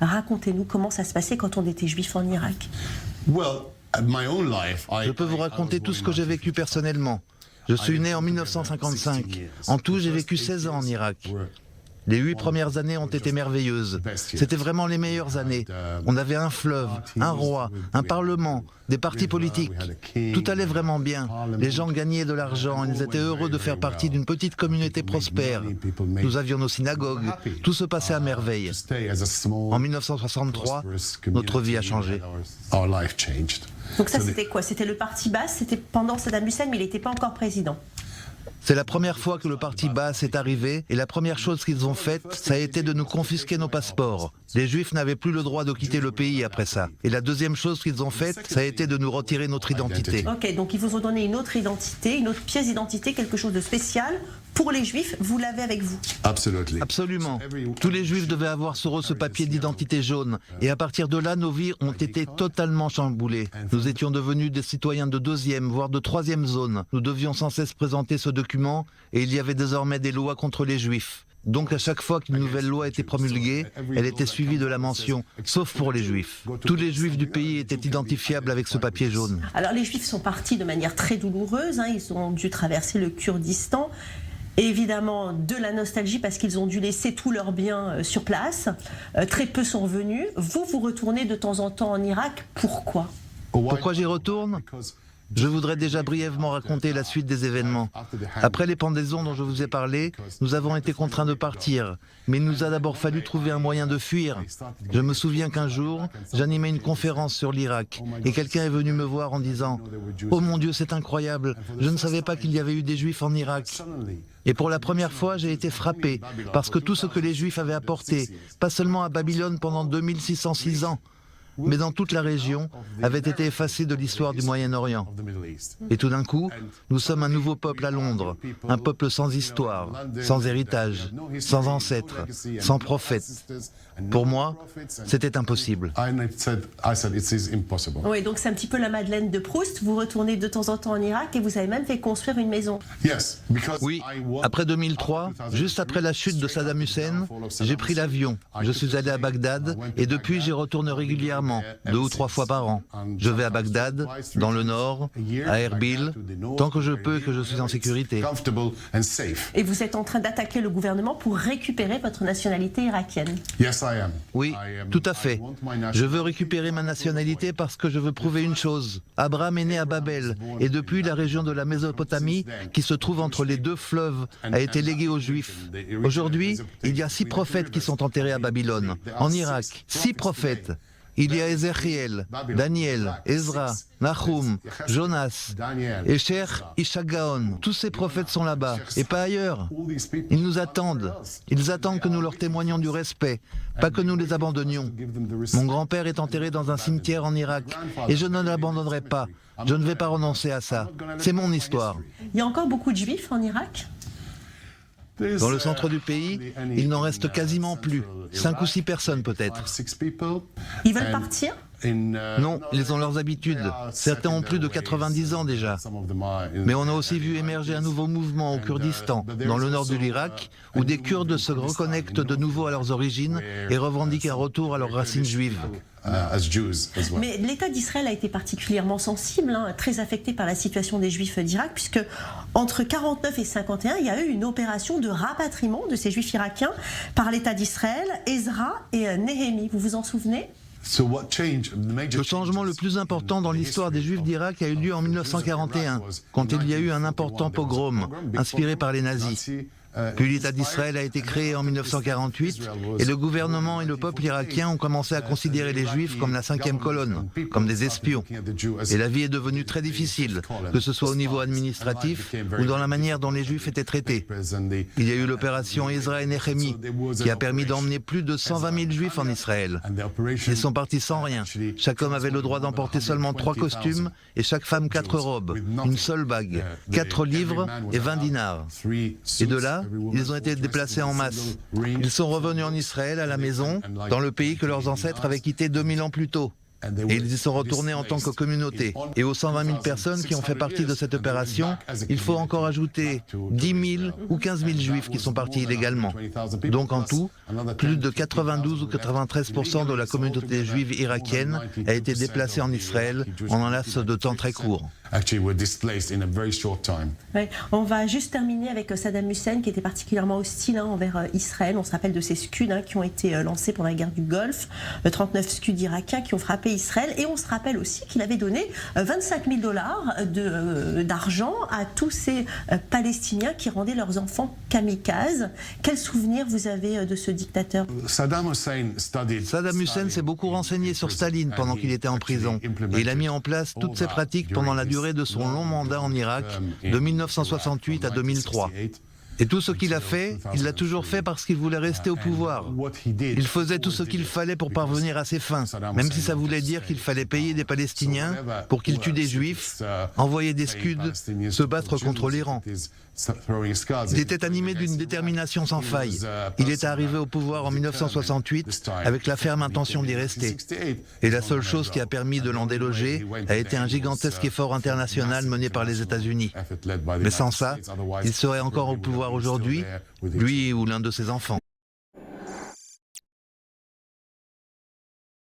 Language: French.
Racontez-nous comment ça se passait quand on était juif en Irak. Je peux vous raconter tout ce que j'ai vécu personnellement. Je suis né en 1955. En tout, j'ai vécu 16 ans en Irak. Les 8 premières années ont été merveilleuses. C'était vraiment les meilleures années. On avait un fleuve, un roi, un parlement, des partis politiques. Tout allait vraiment bien. Les gens gagnaient de l'argent, ils étaient heureux de faire partie d'une petite communauté prospère. Nous avions nos synagogues, tout se passait à merveille. En 1963, notre vie a changé. Donc ça c'était quoi? C'était le parti Baas, c'était pendant Saddam Hussein, mais il n'était pas encore président. C'est la première fois que le parti Baas est arrivé et la première chose qu'ils ont faite, ça a été de nous confisquer nos passeports. Les Juifs n'avaient plus le droit de quitter le pays après ça. Et la deuxième chose qu'ils ont faite, ça a été de nous retirer notre identité. Ok, donc ils vous ont donné une autre identité, une autre pièce d'identité, quelque chose de spécial. Pour les Juifs, vous l'avez avec vous. Absolument. Tous les Juifs devaient avoir sur eux ce papier d'identité jaune. Et à partir de là, nos vies ont été totalement chamboulées. Nous étions devenus des citoyens de deuxième, voire de troisième zone. Nous devions sans cesse présenter ce document et il y avait désormais des lois contre les Juifs. Donc à chaque fois qu'une nouvelle loi était promulguée, elle était suivie de la mention « sauf pour les Juifs ». Tous les Juifs du pays étaient identifiables avec ce papier jaune. Alors les Juifs sont partis de manière très douloureuse, ils ont dû traverser le Kurdistan. Évidemment, de la nostalgie parce qu'ils ont dû laisser tous leurs biens sur place. Très peu sont revenus. Vous, vous retournez de temps en temps en Irak. Pourquoi? Pourquoi j'y retourne? Je voudrais déjà brièvement raconter la suite des événements. Après les pendaisons dont je vous ai parlé, nous avons été contraints de partir, mais il nous a d'abord fallu trouver un moyen de fuir. Je me souviens qu'un jour, j'animais une conférence sur l'Irak, et quelqu'un est venu me voir en disant « Oh mon Dieu, c'est incroyable, je ne savais pas qu'il y avait eu des Juifs en Irak ». Et pour la première fois, j'ai été frappé, parce que tout ce que les Juifs avaient apporté, pas seulement à Babylone pendant 2606 ans, mais dans toute la région, avait été effacé de l'histoire du Moyen-Orient. Et tout d'un coup, nous sommes un nouveau peuple à Londres, un peuple sans histoire, sans héritage, sans ancêtres, sans prophètes. Pour moi, c'était impossible. Oui, donc c'est un petit peu la Madeleine de Proust. Vous retournez de temps en temps en Irak et vous avez même fait construire une maison. Oui, après 2003, juste après la chute de Saddam Hussein, j'ai pris l'avion. Je suis allé à Bagdad et depuis j'y retourne régulièrement, 2 ou 3 fois par an. Je vais à Bagdad, dans le nord, à Erbil, tant que je peux et que je suis en sécurité. Et vous êtes en train d'attaquer le gouvernement pour récupérer votre nationalité irakienne. Oui, tout à fait. Je veux récupérer ma nationalité parce que je veux prouver une chose. Abraham est né à Babel et depuis la région de la Mésopotamie, qui se trouve entre les 2 fleuves, a été léguée aux Juifs. Aujourd'hui, il y a 6 prophètes qui sont enterrés à Babylone. En Irak, 6 prophètes. Il y a Ézéchiel, Daniel, Ezra, Nahum, Jonas, Esher, Ishagaon. Tous ces prophètes sont là-bas, et pas ailleurs. Ils nous attendent. Ils attendent que nous leur témoignions du respect, pas que nous les abandonnions. Mon grand-père est enterré dans un cimetière en Irak, et je ne l'abandonnerai pas. Je ne vais pas renoncer à ça. C'est mon histoire. Il y a encore beaucoup de Juifs en Irak ? Dans le centre du pays, il n'en reste quasiment plus. 5 ou 6 personnes peut-être. Ils veulent partir ? Non, ils ont leurs habitudes. Certains ont plus de 90 ans déjà. Mais on a aussi vu émerger un nouveau mouvement au Kurdistan, dans le nord de l'Irak, où des Kurdes se reconnectent de nouveau à leurs origines et revendiquent un retour à leurs racines juives. Mais l'État d'Israël a été particulièrement sensible, très affecté par la situation des Juifs d'Irak, puisque entre 49 et 51, il y a eu une opération de rapatriement de ces Juifs irakiens par l'État d'Israël, Ezra et Néhémie. Vous vous en souvenez ? Le changement le plus important dans l'histoire des Juifs d'Irak a eu lieu en 1941, quand il y a eu un important pogrom, inspiré par les nazis. Puis l'État d'Israël a été créé en 1948 et le gouvernement et le peuple irakien ont commencé à considérer les Juifs comme la 5e colonne, comme des espions. Et la vie est devenue très difficile, que ce soit au niveau administratif ou dans la manière dont les Juifs étaient traités. Il y a eu l'opération Ezra et Néhémie, qui a permis d'emmener plus de 120 000 Juifs en Israël. Ils sont partis sans rien. Chaque homme avait le droit d'emporter seulement 3 costumes et chaque femme 4 robes, une seule bague, 4 livres et 20 dinars. Et de là, ils ont été déplacés en masse. Ils sont revenus en Israël, à la maison, dans le pays que leurs ancêtres avaient quitté 2000 ans plus tôt. Et ils y sont retournés en tant que communauté. Et aux 120 000 personnes qui ont fait partie de cette opération, il faut encore ajouter 10 000 ou 15 000 juifs qui sont partis illégalement. Donc en tout, plus de 92 ou 93% de la communauté juive irakienne a été déplacée en Israël en un laps de temps très court. Ouais, on va juste terminer avec Saddam Hussein qui était particulièrement hostile envers Israël. On se rappelle de ces Scuds qui ont été lancés pendant la guerre du Golfe, 39 Scuds irakiens qui ont frappé Israël, et on se rappelle aussi qu'il avait donné 25 000 $ d'argent à tous ces Palestiniens qui rendaient leurs enfants kamikazes. Quel souvenir vous avez de ce dictateur? Saddam Hussein s'est beaucoup renseigné sur Staline pendant qu'il était en prison, et il a mis en place toutes ces pratiques pendant la durée de son long mandat en Irak, de 1968 à 2003. Et tout ce qu'il a fait, il l'a toujours fait parce qu'il voulait rester au pouvoir. Il faisait tout ce qu'il fallait pour parvenir à ses fins, même si ça voulait dire qu'il fallait payer des Palestiniens pour qu'ils tuent des Juifs, envoyer des Scuds, se battre contre l'Iran. Il était animé d'une détermination sans faille. Il est arrivé au pouvoir en 1968 avec la ferme intention d'y rester. Et la seule chose qui a permis de l'en déloger a été un gigantesque effort international mené par les États-Unis. Mais sans ça, il serait encore au pouvoir aujourd'hui, lui ou l'un de ses enfants.